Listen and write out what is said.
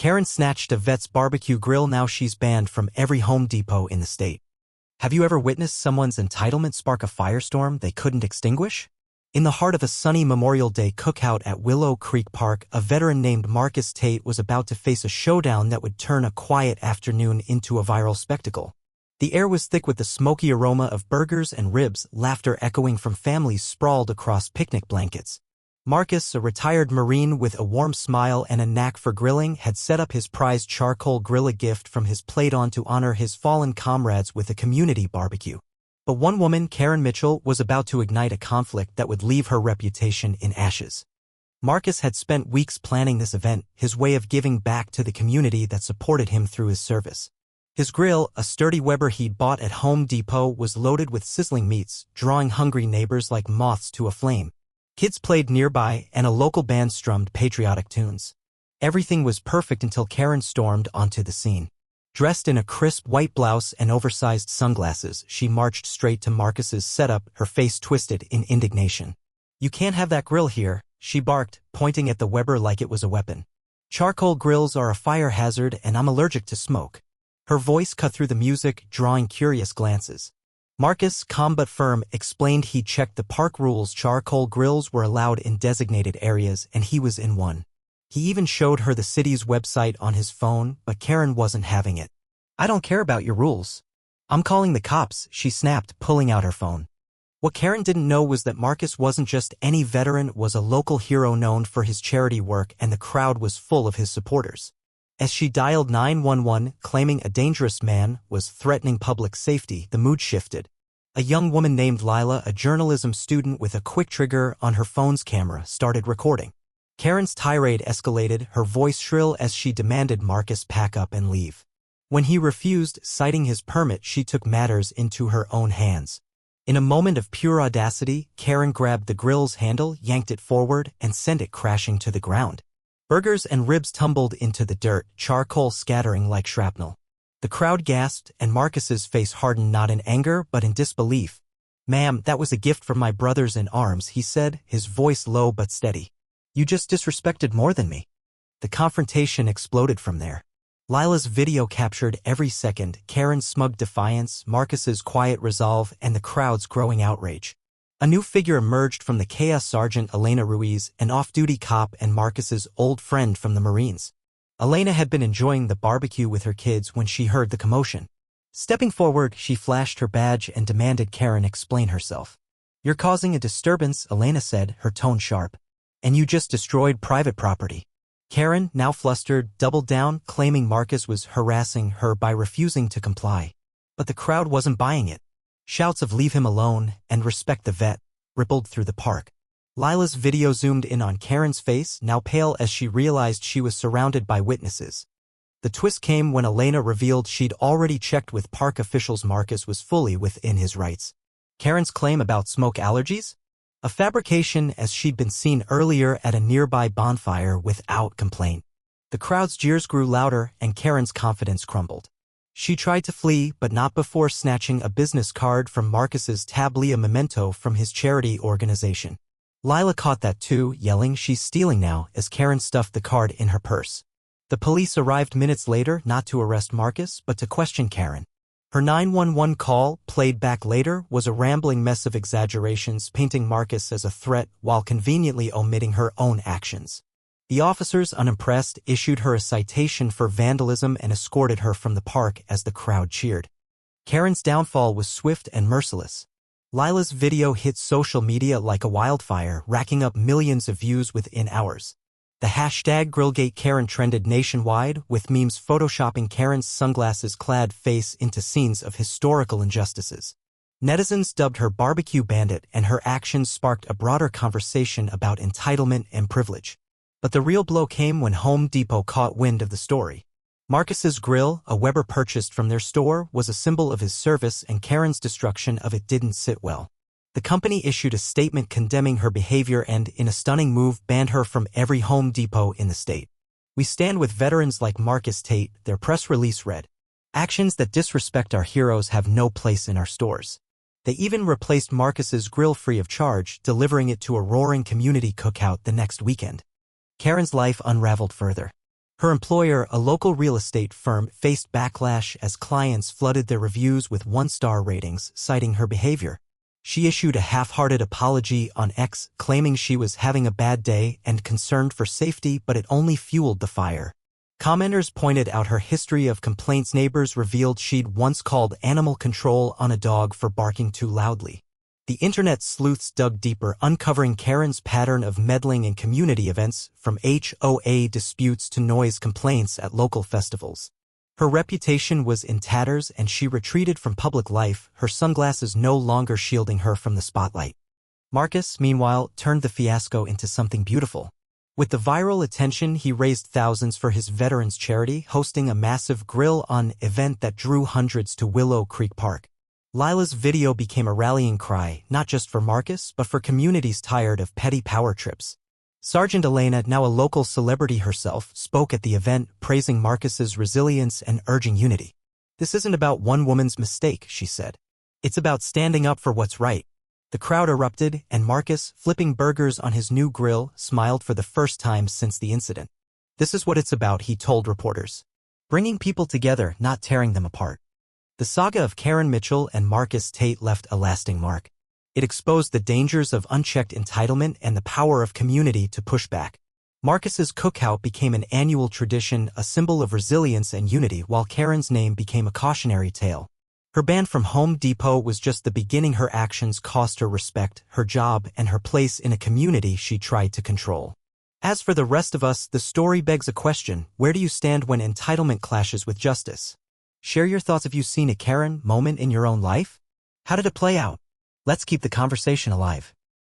Karen snatched a vet's barbecue grill. Now she's banned from every Home Depot in the state. Have you ever witnessed someone's entitlement spark a firestorm they couldn't extinguish? In the heart of a sunny Memorial Day cookout at Willow Creek Park, a veteran named Marcus Tate was about to face a showdown that would turn a quiet afternoon into a viral spectacle. The air was thick with the smoky aroma of burgers and ribs, laughter echoing from families sprawled across picnic blankets. Marcus, a retired Marine with a warm smile and a knack for grilling, had set up his prized charcoal grill, a gift from his plate on to honor his fallen comrades with a community barbecue. But one woman, Karen Mitchell, was about to ignite a conflict that would leave her reputation in ashes. Marcus had spent weeks planning this event, his way of giving back to the community that supported him through his service. His grill, a sturdy Weber he'd bought at Home Depot, was loaded with sizzling meats, drawing hungry neighbors like moths to a flame. Kids played nearby, and a local band strummed patriotic tunes. Everything was perfect until Karen stormed onto the scene. Dressed in a crisp white blouse and oversized sunglasses, she marched straight to Marcus's setup, her face twisted in indignation. "You can't have that grill here," she barked, pointing at the Weber like it was a weapon. "Charcoal grills are a fire hazard and I'm allergic to smoke." Her voice cut through the music, drawing curious glances. Marcus, calm but firm, explained he'd checked the park rules. Charcoal grills were allowed in designated areas, and he was in one. He even showed her the city's website on his phone, but Karen wasn't having it. "I don't care about your rules. I'm calling the cops," she snapped, pulling out her phone. What Karen didn't know was that Marcus wasn't just any veteran, was a local hero known for his charity work, and the crowd was full of his supporters. As she dialed 911, claiming a dangerous man was threatening public safety, the mood shifted. A young woman named Lila, a journalism student with a quick trigger on her phone's camera, started recording. Karen's tirade escalated, her voice shrill as she demanded Marcus pack up and leave. When he refused, citing his permit, she took matters into her own hands. In a moment of pure audacity, Karen grabbed the grill's handle, yanked it forward, and sent it crashing to the ground. Burgers and ribs tumbled into the dirt, charcoal scattering like shrapnel. The crowd gasped, and Marcus's face hardened, not in anger but in disbelief. "Ma'am, that was a gift from my brothers in arms," he said, his voice low but steady. "You just disrespected more than me." The confrontation exploded from there. Lila's video captured every second, Karen's smug defiance, Marcus's quiet resolve, and the crowd's growing outrage. A new figure emerged from the chaos: Sergeant Elena Ruiz, an off-duty cop and Marcus's old friend from the Marines. Elena had been enjoying the barbecue with her kids when she heard the commotion. Stepping forward, she flashed her badge and demanded Karen explain herself. "You're causing a disturbance," Elena said, her tone sharp. "And you just destroyed private property." Karen, now flustered, doubled down, claiming Marcus was harassing her by refusing to comply. But the crowd wasn't buying it. Shouts of "leave him alone" and "respect the vet" rippled through the park. Lila's video zoomed in on Karen's face, now pale as she realized she was surrounded by witnesses. The twist came when Elena revealed she'd already checked with park officials. Marcus was fully within his rights. Karen's claim about smoke allergies? A fabrication, as she'd been seen earlier at a nearby bonfire without complaint. The crowd's jeers grew louder and Karen's confidence crumbled. She tried to flee, but not before snatching a business card from Marcus's tablet, a memento from his charity organization. Lila caught that too, yelling, "She's stealing now," as Karen stuffed the card in her purse. The police arrived minutes later, not to arrest Marcus, but to question Karen. Her 911 call, played back later, was a rambling mess of exaggerations, painting Marcus as a threat while conveniently omitting her own actions. The officers, unimpressed, issued her a citation for vandalism and escorted her from the park as the crowd cheered. Karen's downfall was swift and merciless. Lila's video hit social media like a wildfire, racking up millions of views within hours. The hashtag #GrillGateKaren trended nationwide, with memes photoshopping Karen's sunglasses-clad face into scenes of historical injustices. Netizens dubbed her barbecue bandit, and her actions sparked a broader conversation about entitlement and privilege. But the real blow came when Home Depot caught wind of the story. Marcus's grill, a Weber purchased from their store, was a symbol of his service, and Karen's destruction of it didn't sit well. The company issued a statement condemning her behavior and, in a stunning move, banned her from every Home Depot in the state. "We stand with veterans like Marcus Tate," their press release read. "Actions that disrespect our heroes have no place in our stores." They even replaced Marcus's grill free of charge, delivering it to a roaring community cookout the next weekend. Karen's life unraveled further. Her employer, a local real estate firm, faced backlash as clients flooded their reviews with one-star ratings, citing her behavior. She issued a half-hearted apology on X, claiming she was having a bad day and concerned for safety, but it only fueled the fire. Commenters pointed out her history of complaints. Neighbors revealed she'd once called animal control on a dog for barking too loudly. The internet sleuths dug deeper, uncovering Karen's pattern of meddling in community events, from HOA disputes to noise complaints at local festivals. Her reputation was in tatters and she retreated from public life, her sunglasses no longer shielding her from the spotlight. Marcus, meanwhile, turned the fiasco into something beautiful. With the viral attention, he raised thousands for his veterans charity, hosting a massive grill-on event that drew hundreds to Willow Creek Park. Lila's video became a rallying cry, not just for Marcus, but for communities tired of petty power trips. Sergeant Elena, now a local celebrity herself, spoke at the event, praising Marcus's resilience and urging unity. "This isn't about one woman's mistake," she said. "It's about standing up for what's right." The crowd erupted, and Marcus, flipping burgers on his new grill, smiled for the first time since the incident. "This is what it's about," he told reporters. "Bringing people together, not tearing them apart." The saga of Karen Mitchell and Marcus Tate left a lasting mark. It exposed the dangers of unchecked entitlement and the power of community to push back. Marcus's cookout became an annual tradition, a symbol of resilience and unity, while Karen's name became a cautionary tale. Her ban from Home Depot was just the beginning. Her actions cost her respect, her job, and her place in a community she tried to control. As for the rest of us, the story begs a question: where do you stand when entitlement clashes with justice? Share your thoughts. Have you seen a Karen moment in your own life? How did it play out? Let's keep the conversation alive.